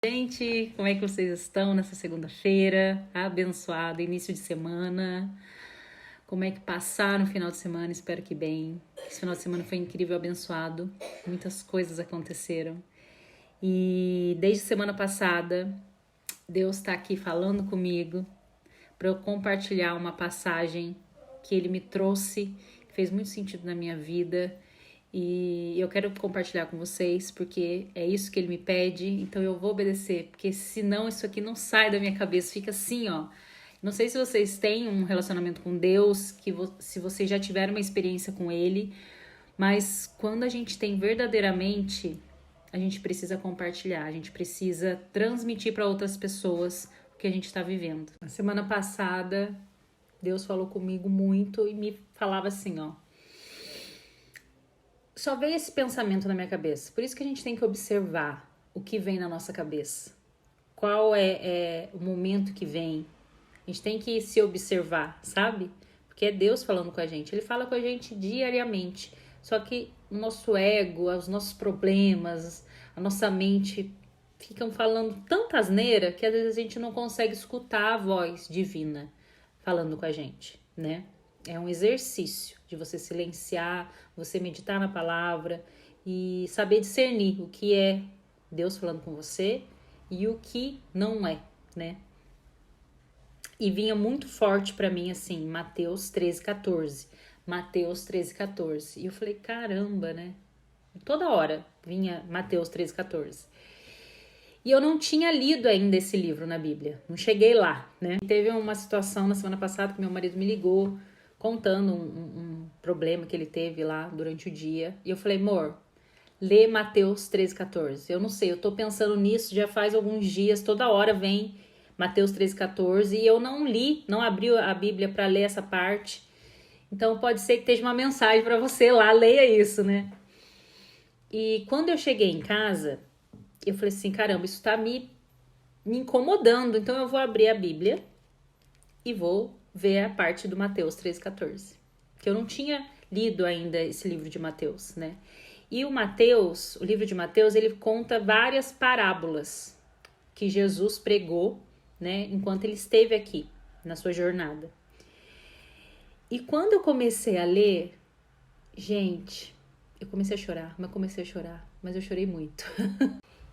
Gente, como é que vocês estão nessa segunda-feira? Abençoado, início de semana. Como é que passaram o final de semana? Espero que bem. Esse final de semana foi incrível, abençoado. Muitas coisas aconteceram. E desde semana passada, Deus está aqui falando comigo para eu compartilhar uma passagem que Ele me trouxe, que fez muito sentido na minha vida. E eu quero compartilhar com vocês, porque é isso que ele me pede, então eu vou obedecer, porque senão isso aqui não sai da minha cabeça, fica assim, ó. Não sei se vocês têm um relacionamento com Deus, se vocês já tiveram uma experiência com Ele, mas quando a gente tem verdadeiramente, a gente precisa compartilhar, a gente precisa transmitir para outras pessoas o que a gente está vivendo. Na semana passada, Deus falou comigo muito e me falava assim, ó. Só veio esse pensamento na minha cabeça. Por isso que a gente tem que observar o que vem na nossa cabeça. Qual é o momento que vem. A gente tem que se observar, sabe? Porque é Deus falando com a gente. Ele fala com a gente diariamente. Só que o nosso ego, os nossos problemas, a nossa mente ficam falando tanta asneira que às vezes a gente não consegue escutar a voz divina falando com a gente, né? É um exercício de você silenciar, você meditar na palavra e saber discernir o que é Deus falando com você e o que não é, né? E vinha muito forte pra mim assim, Mateus 13:14. Mateus 13:14. E eu falei, caramba, né? Toda hora vinha Mateus 13:14. E eu não tinha lido ainda esse livro na Bíblia, não cheguei lá, né? Teve uma situação na semana passada que meu marido me ligou contando um problema que ele teve lá durante o dia. E eu falei, amor, lê Mateus 13:14. Eu não sei, eu tô pensando nisso já faz alguns dias, toda hora vem Mateus 13:14 e eu não li, não abri a Bíblia para ler essa parte. Então pode ser que esteja uma mensagem para você lá, leia isso, né? E quando eu cheguei em casa, eu falei assim, caramba, isso tá me incomodando, então eu vou abrir a Bíblia e vou ver a parte do Mateus 13:14, que eu não tinha lido ainda esse livro de Mateus, né? E o Mateus, o livro de Mateus, ele conta várias parábolas que Jesus pregou, né, enquanto ele esteve aqui na sua jornada. E quando eu comecei a ler, gente, eu comecei a chorar, mas eu chorei muito.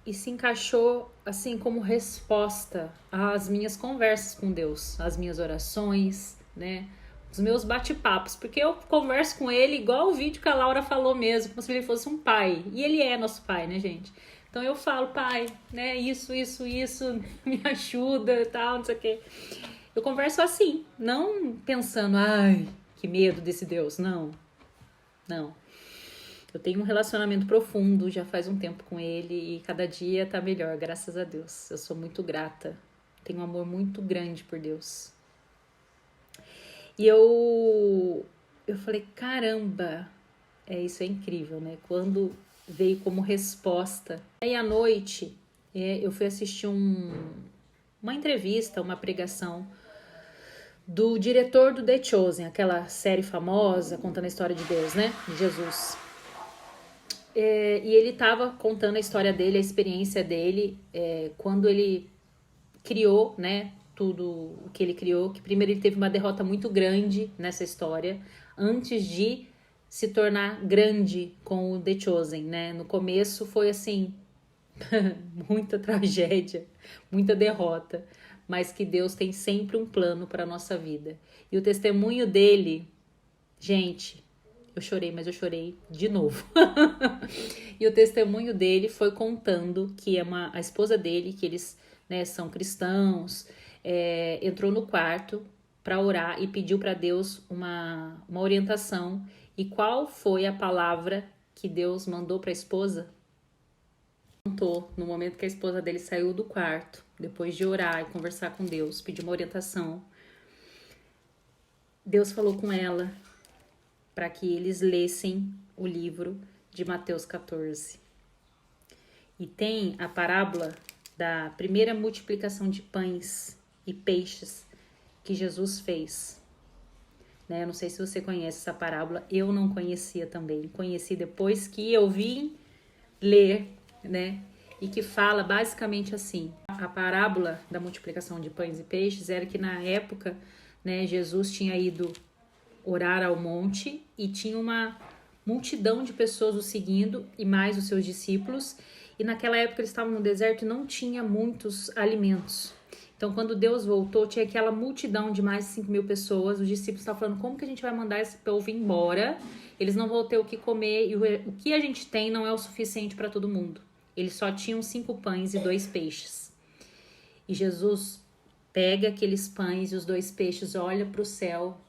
E se encaixou assim como resposta às minhas conversas com Deus, às minhas orações, né? Os meus bate-papos, porque eu converso com ele igual o vídeo que a Laura falou mesmo, como se ele fosse um pai. E ele é nosso pai, né, gente? Então eu falo, pai, né, isso, me ajuda e tal, não sei o quê. Eu converso assim, não pensando, ai, que medo desse Deus, não. Eu tenho um relacionamento profundo, já faz um tempo com ele e cada dia tá melhor, graças a Deus. Eu sou muito grata, tenho um amor muito grande por Deus. E eu falei, caramba, isso é incrível, né? Quando veio como resposta. Aí à noite eu fui assistir uma entrevista, uma pregação do diretor do The Chosen, aquela série famosa contando a história de Deus, né? De Jesus. E ele estava contando a história dele, a experiência dele, quando ele criou, né, tudo o que ele criou, que primeiro ele teve uma derrota muito grande nessa história, antes de se tornar grande com o The Chosen, né? No começo foi assim, muita tragédia, muita derrota, mas que Deus tem sempre um plano para a nossa vida. E o testemunho dele, gente, eu chorei, mas eu chorei de novo. E o testemunho dele foi contando que a esposa dele, que eles, né, são cristãos, entrou no quarto para orar e pediu para Deus uma orientação. E qual foi a palavra que Deus mandou para a esposa? Contou no momento que a esposa dele saiu do quarto, depois de orar e conversar com Deus, pedir uma orientação. Deus falou com ela para que eles lessem o livro de Mateus 14. E tem a parábola da primeira multiplicação de pães e peixes que Jesus fez. Né? Eu não sei se você conhece essa parábola, eu não conhecia também. Conheci depois que eu vim ler, né? e que fala basicamente assim: a parábola da multiplicação de pães e peixes era que na época, né, Jesus tinha ido orar ao monte e tinha uma multidão de pessoas o seguindo e mais os seus discípulos, e naquela época eles estavam no deserto e não tinha muitos alimentos. Então, quando Deus voltou, tinha aquela multidão de mais de 5.000 pessoas. Os discípulos estavam falando: como que a gente vai mandar esse povo embora? Eles não vão ter o que comer e o que a gente tem não é o suficiente para todo mundo. Eles só tinham 5 pães e 2 peixes. E Jesus pega aqueles pães e os 2 peixes, olha para o céu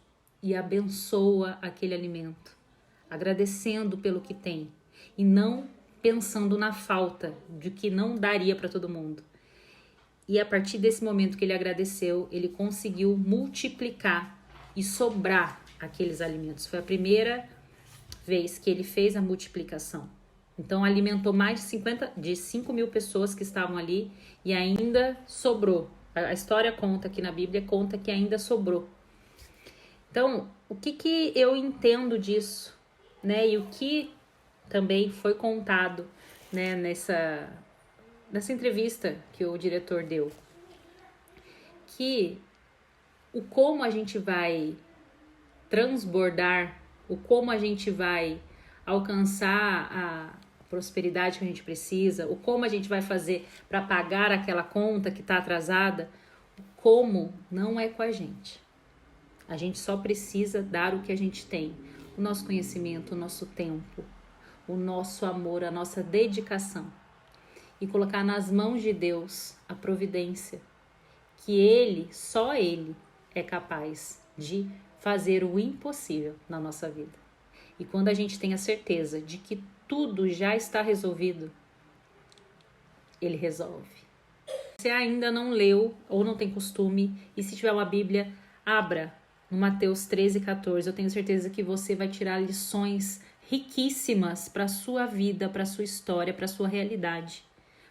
e abençoa aquele alimento, agradecendo pelo que tem e não pensando na falta, de que não daria para todo mundo. E a partir desse momento que ele agradeceu, ele conseguiu multiplicar e sobrar aqueles alimentos. Foi a primeira vez que ele fez a multiplicação. Então alimentou mais de 5.000 pessoas que estavam ali e ainda sobrou. A história conta aqui na Bíblia, conta que ainda sobrou. Então, o que eu entendo disso, né? E o que também foi contado, né, nessa entrevista que o diretor deu, que o como a gente vai transbordar, o como a gente vai alcançar a prosperidade que a gente precisa, o como a gente vai fazer para pagar aquela conta que está atrasada, como não é com a gente. A gente só precisa dar o que a gente tem, o nosso conhecimento, o nosso tempo, o nosso amor, a nossa dedicação, e colocar nas mãos de Deus a providência, que Ele, só Ele, é capaz de fazer o impossível na nossa vida. E quando a gente tem a certeza de que tudo já está resolvido, Ele resolve. Se você ainda não leu ou não tem costume, e se tiver uma Bíblia, abra no Mateus 13:14. Eu tenho certeza que você vai tirar lições riquíssimas para a sua vida, para a sua história, para a sua realidade.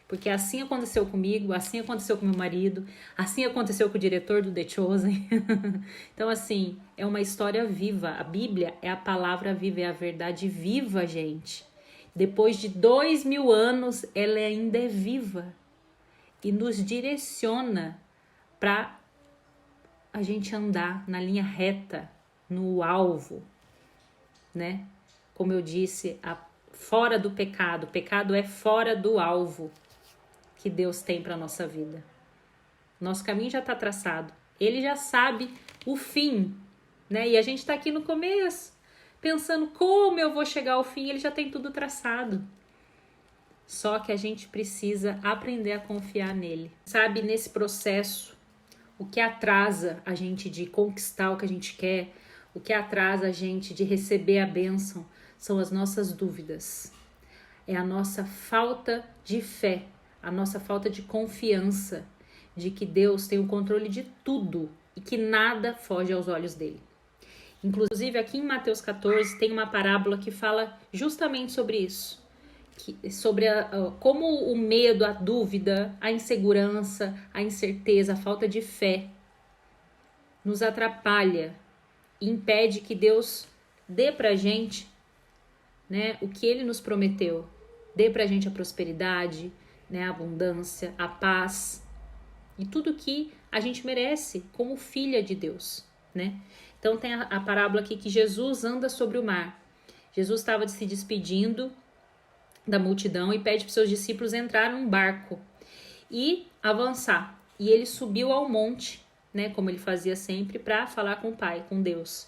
Porque assim aconteceu comigo, assim aconteceu com meu marido, assim aconteceu com o diretor do The Chosen. Então, assim, é uma história viva. A Bíblia é a palavra viva, é a verdade viva, gente. Depois de 2.000 anos, ela ainda é viva e nos direciona para a gente andar na linha reta, no alvo, né? Como eu disse, fora do pecado. O pecado é fora do alvo que Deus tem para a nossa vida. Nosso caminho já está traçado. Ele já sabe o fim, né? E a gente está aqui no começo, pensando como eu vou chegar ao fim. Ele já tem tudo traçado. Só que a gente precisa aprender a confiar nele. Sabe, nesse processo, o que atrasa a gente de conquistar o que a gente quer, o que atrasa a gente de receber a bênção, são as nossas dúvidas. É a nossa falta de fé, a nossa falta de confiança de que Deus tem o controle de tudo e que nada foge aos olhos dele. Inclusive, aqui em Mateus 14 tem uma parábola que fala justamente sobre isso. Sobre como o medo, a dúvida, a insegurança, a incerteza, a falta de fé nos atrapalha e impede que Deus dê pra gente, né, o que Ele nos prometeu. Dê pra gente a prosperidade, né, a abundância, a paz e tudo que a gente merece como filha de Deus, né? Então tem a parábola aqui que Jesus anda sobre o mar. Jesus estava se despedindo da multidão e pede para os seus discípulos entrar num barco e avançar. E ele subiu ao monte, né, como ele fazia sempre, para falar com o Pai, com Deus.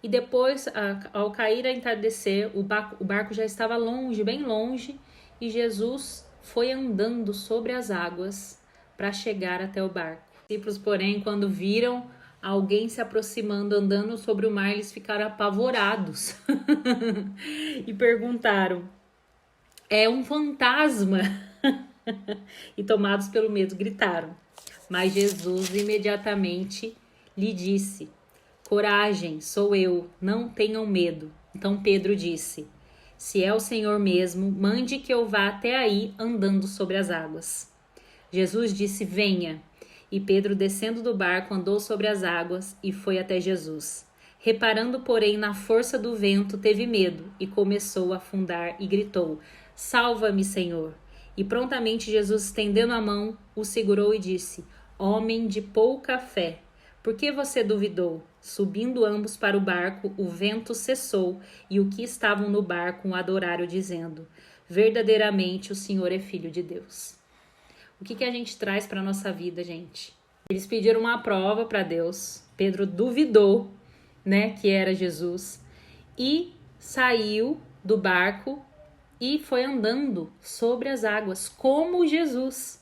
E depois, ao cair a entardecer, o barco já estava longe, bem longe, e Jesus foi andando sobre as águas para chegar até o barco. Os discípulos, porém, quando viram alguém se aproximando, andando sobre o mar, eles ficaram apavorados e perguntaram: é um fantasma? E tomados pelo medo, gritaram. Mas Jesus imediatamente lhe disse: coragem, sou eu, não tenham medo. Então Pedro disse: se é o Senhor mesmo, mande que eu vá até aí andando sobre as águas. Jesus disse: venha. E Pedro, descendo do barco, andou sobre as águas e foi até Jesus. Reparando, porém, na força do vento, teve medo e começou a afundar e gritou: salva-me, Senhor! E prontamente Jesus, estendendo a mão, o segurou e disse: Homem de pouca fé, por que você duvidou? Subindo ambos para o barco, o vento cessou, e o que estavam no barco o adoraram, dizendo: Verdadeiramente o Senhor é Filho de Deus. O que a gente traz para a nossa vida, gente? Eles pediram uma prova para Deus. Pedro duvidou, né, que era Jesus, e saiu do barco e foi andando sobre as águas, como Jesus.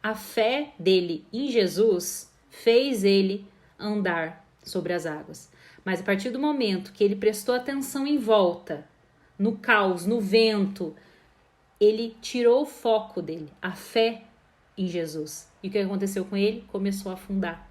A fé dele em Jesus fez ele andar sobre as águas. Mas a partir do momento que ele prestou atenção em volta, no caos, no vento, ele tirou o foco dele, a fé em Jesus. E o que aconteceu com ele? Começou a afundar.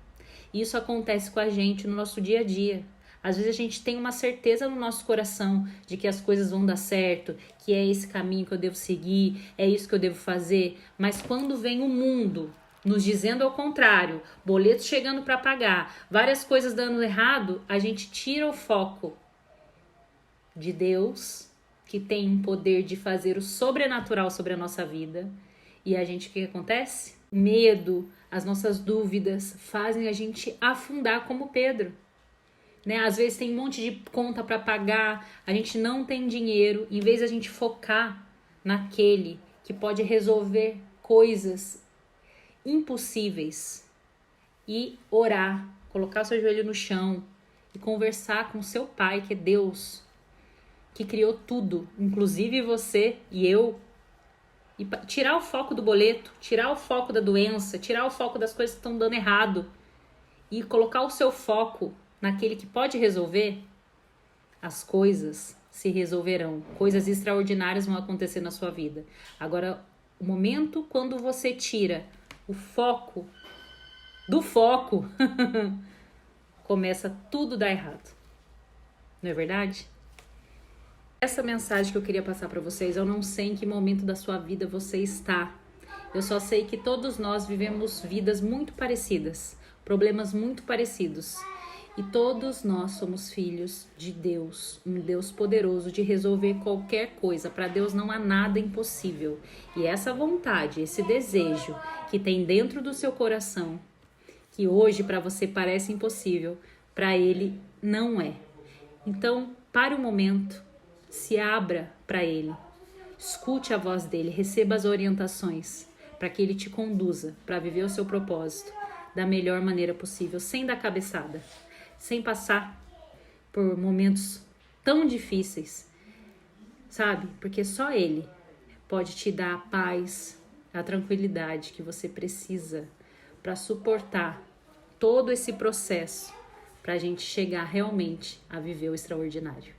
Isso acontece com a gente no nosso dia a dia. Às vezes a gente tem uma certeza no nosso coração de que as coisas vão dar certo, que é esse caminho que eu devo seguir, é isso que eu devo fazer. Mas quando vem o mundo nos dizendo ao contrário, boletos chegando para pagar, várias coisas dando errado, a gente tira o foco de Deus, que tem o poder de fazer o sobrenatural sobre a nossa vida. E a gente, o que acontece? Medo, as nossas dúvidas fazem a gente afundar como Pedro. Né? Às vezes tem um monte de conta para pagar, a gente não tem dinheiro, em vez de a gente focar naquele que pode resolver coisas impossíveis e orar, colocar o seu joelho no chão e conversar com seu pai, que é Deus, que criou tudo, inclusive você e eu, e tirar o foco do boleto, tirar o foco da doença, tirar o foco das coisas que estão dando errado e colocar o seu foco naquele que pode resolver, as coisas se resolverão. Coisas extraordinárias vão acontecer na sua vida. Agora, o momento quando você tira o foco do foco, começa tudo a dar errado. Não é verdade? Essa mensagem que eu queria passar para vocês, eu não sei em que momento da sua vida você está. Eu só sei que todos nós vivemos vidas muito parecidas, problemas muito parecidos. E todos nós somos filhos de Deus, um Deus poderoso de resolver qualquer coisa. Para Deus não há nada impossível. E essa vontade, esse desejo que tem dentro do seu coração, que hoje para você parece impossível, para Ele não é. Então, pare um momento, se abra para Ele, escute a voz dEle, receba as orientações para que Ele te conduza para viver o seu propósito da melhor maneira possível, sem dar cabeçada, sem passar por momentos tão difíceis, sabe? Porque só Ele pode te dar a paz, a tranquilidade que você precisa para suportar todo esse processo, para a gente chegar realmente a viver o extraordinário.